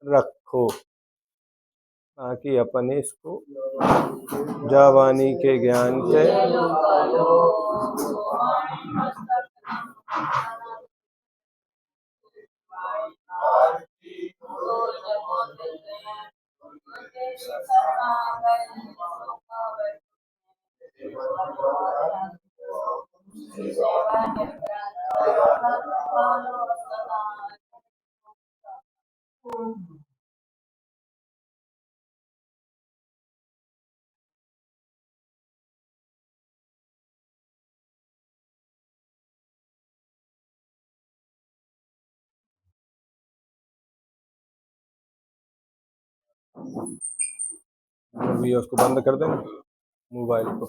रखो, ताकि अपन इसको जावानी के ज्ञान के अभी उसको बंद कर देना मोबाइल को।